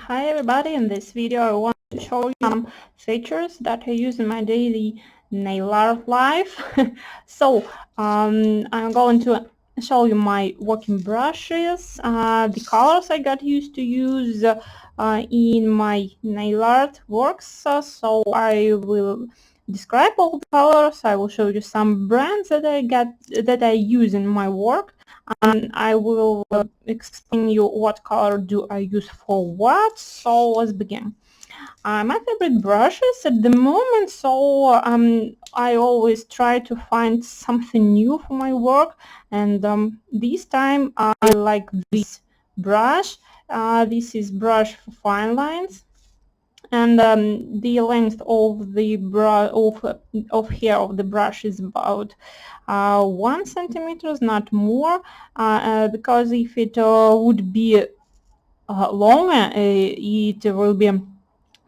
Hi everybody, in this video I want to show you some features that I use in my daily nail art life. So I'm going to show you my working brushes, the colors I got used to use in my nail art works. So I will describe all the colors. I will show you some brands that I use in my work. And I will explain you what color do I use for what. So let's begin. My favorite brushes at the moment, so I always try to find something new for my work, and this time I like this brush. This is brush for fine lines, and the length of the hair of the brush is about 1 centimeter, not more, because if it would be longer, it will be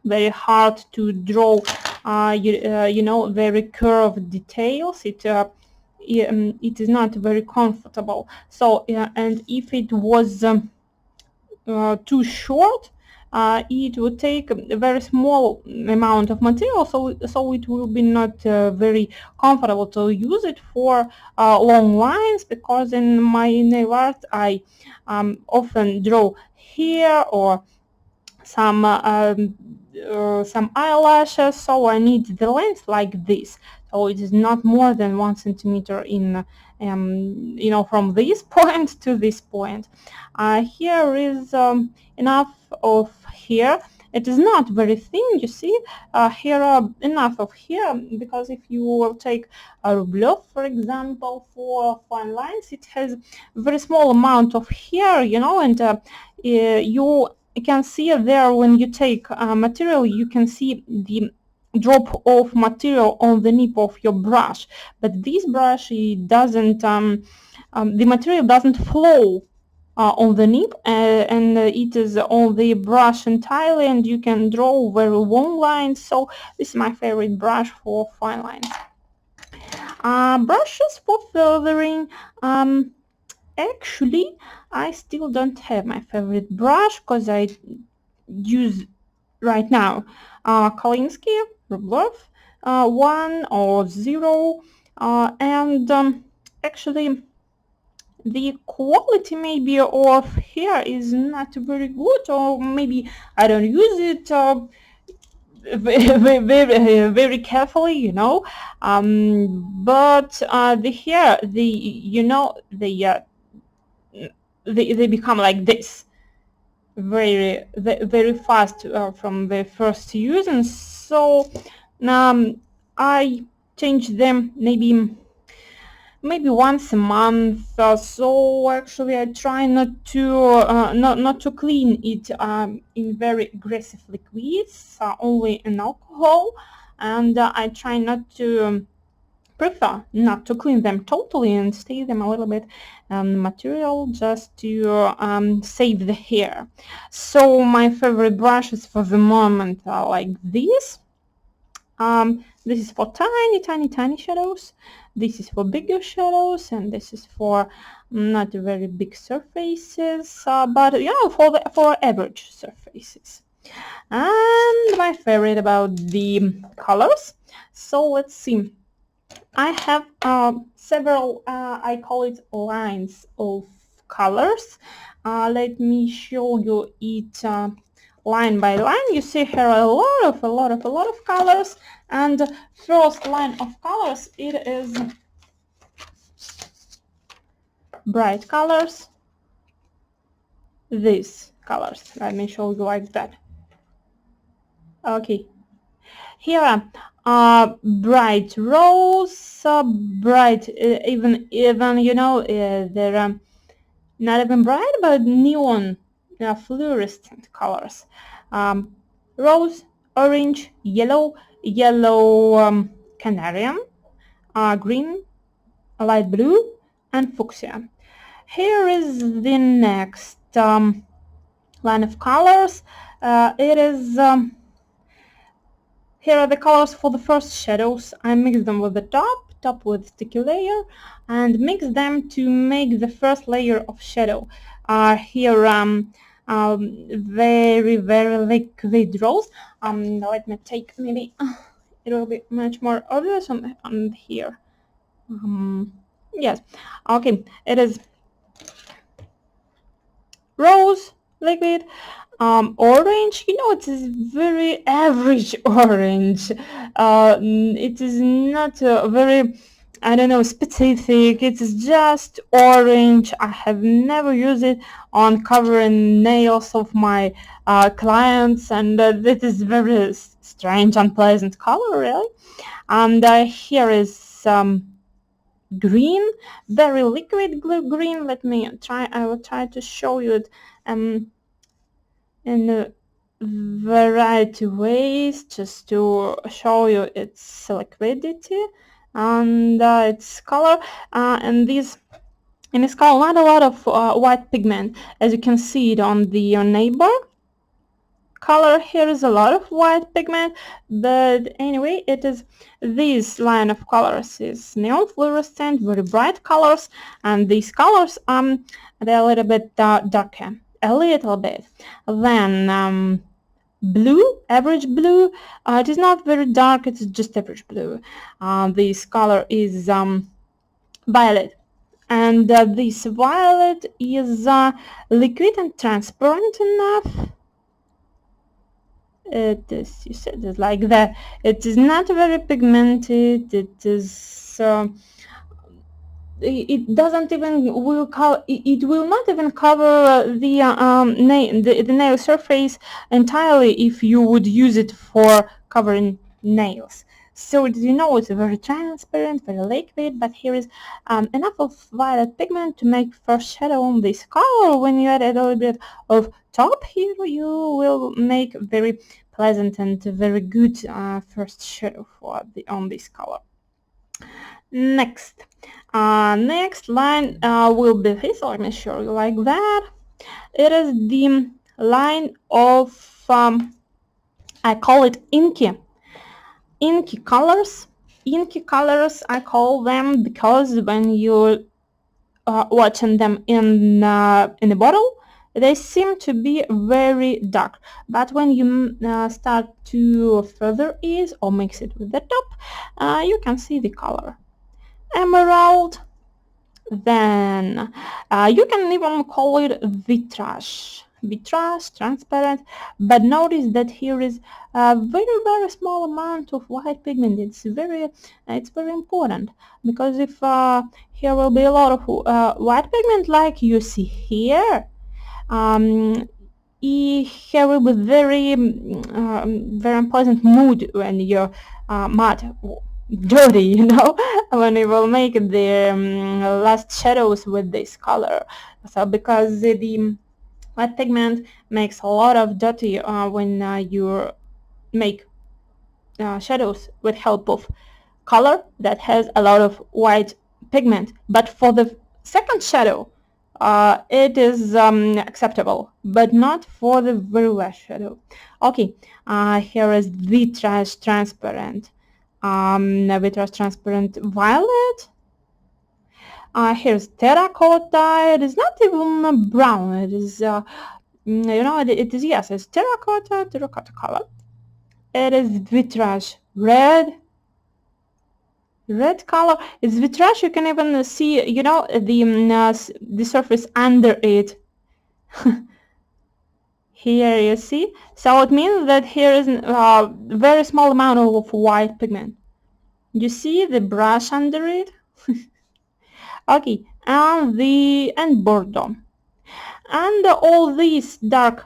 very hard to draw very curved details. It is not very comfortable. So and if it was too short, it would take a very small amount of material, so it will be not very comfortable to use it for long lines, because in my nail art I often draw hair or some eyelashes, so I need the length like this. So it is not more than 1 centimeter in from this point to this point. Here is enough of hair. It is not very thin, you see. Here enough of hair, because if you will take a rublov, for example, for fine lines, it has very small amount of hair, and you can see there when you take material, you can see the drop of material on the nip of your brush. But this brush, it doesn't, the material doesn't flow on the nip, and it is on the brush entirely, and you can draw very long lines. So this is my favorite brush for fine lines. Brushes for feathering. Actually, I still don't have my favorite brush, because I use right now Kalinsky Rublov 1 or 0, and actually the quality maybe of hair is not very good, or maybe I don't use it very carefully, but the hair, they become like this very fast from the first use, and so I change them maybe once a month. So actually I try not to clean it in very aggressive liquids, only in alcohol, and I try not to prefer not to clean them totally and stay them a little bit material, just to save the hair. So my favorite brushes for the moment are like this. This is for tiny shadows, this is for bigger shadows, and this is for not very big surfaces, but for average surfaces. And my favorite about the colors. So let's see. I have several, I call it lines of colors. Let me show you it line by line. You see here a lot of colors, and first line of colors, it is bright colors. These colors, let me show you like that. Okay, here bright rose, bright, even they're not even bright, but neon, fluorescent colors. Rose, orange, yellow, canarian, green, light blue, and fuchsia. Here is the next line of colors. It is here are the colors for the first shadows. I mix them with the top with sticky layer, and mix them to make the first layer of shadow. Here very, very liquid rose. Let me take, maybe it will be much more obvious on here. Yes, okay, it is rose liquid. Orange, it is very average orange. It is not very, I don't know, specific. It is just orange. I have never used it on covering nails of my clients, and that is very strange, unpleasant color, really. And here is some green, very liquid green. Let me try. I will try to show you it in a variety ways, just to show you its liquidity and its color. And in this color, not a lot of white pigment, as you can see it on the neighbor color. Here is a lot of white pigment, but anyway, it is this line of colors is neon fluorescent, very bright colors, and these colors they're a little bit darker, a little bit. Then blue, average blue. It is not very dark, it's just average blue. This color is violet, and this violet is liquid and transparent enough. It is, you said it like that. It is not very pigmented. It is it doesn't even it will not even cover the nail surface entirely if you would use it for covering nails. So it's very transparent, very liquid, but here is enough of violet pigment to make first shadow on this color. When you add a little bit of top here, you will make very pleasant and very good first shadow on this color. Next line will be this. Let me show you like that. It is the line of I call it inky colors. Inky colors, I call them because when you're watching them in a bottle, they seem to be very dark, but when you start to further it or mix it with the top, you can see the color. Emerald. Then you can even call it vitrage, transparent, but notice that here is a very small amount of white pigment. It's very important, because if here will be a lot of white pigment like you see here, here will be very unpleasant mood when your mud dirty, when you will make the last shadows with this color. So because the white pigment makes a lot of dirty when you make shadows with help of color that has a lot of white pigment. But for the second shadow, it is acceptable, but not for the very last shadow. Okay, here is vitrage transparent. Vitrage transparent violet. Here's terracotta. It is not even brown. It is, it is, yes, it's terracotta color. It is vitrage red. Red color. It's vitrage. You can even see, the surface under it. Here you see. So it means that here is a very small amount of white pigment. You see the brush under it? Okay, and Bordeaux. And all these dark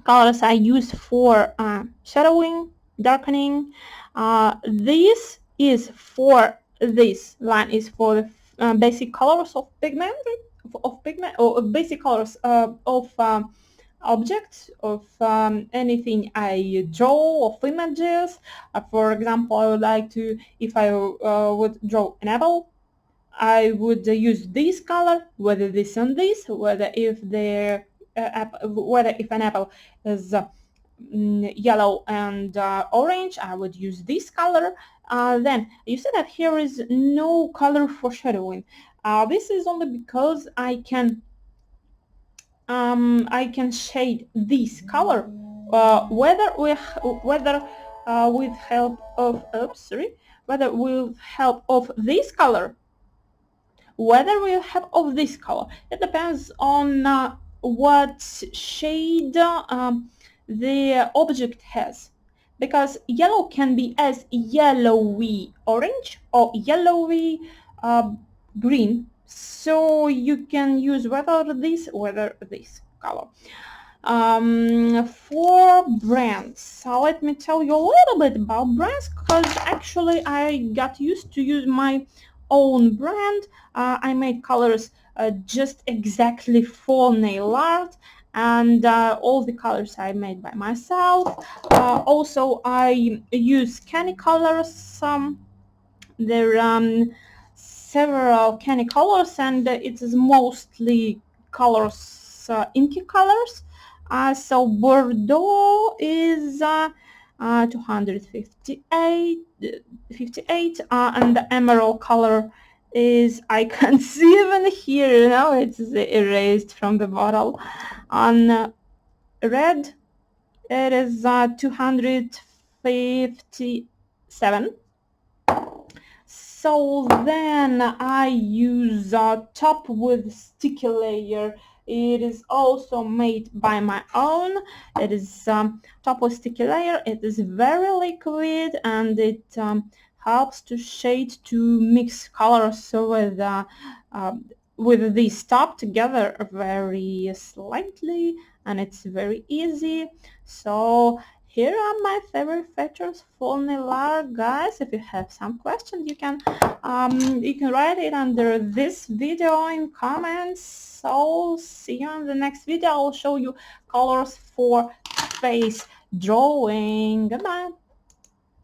colors I use for shadowing, darkening. This line is for the basic colors of pigment, or basic colors of objects, of anything I draw, of images. For example, I would like to, if I would draw an apple, I would use this color, whether this and this, whether if an apple is yellow and orange, I would use this color. Then you see that here is no color for shadowing. This is only because I can I can shade this color whether with help of whether with help of this color, whether with help of this color. It depends on what shade the object has, because yellow can be as yellowy orange or yellowy uh, green, so you can use whether this color. For brands, so let me tell you a little bit about brands, because actually I got used to use my own brand. I made colors just exactly for nail art, and all the colors I made by myself. Also I use candy colors. There are several candy colors, and it is mostly colors, inky colors. So Bordeaux is 258, 58, and the emerald color is, I can't see even here, you know, it's erased from the bottle. On red, it is 257. So then I use top with sticky layer. It is also made by my own. It is top with sticky layer. It is very liquid, and it helps to shade, to mix colors with this top together very slightly, and it's very easy. So here are my favorite features for nail art, guys. If you have some questions, you can write it under this video in comments. So see you in the next video. I'll show you colors for face drawing. Goodbye.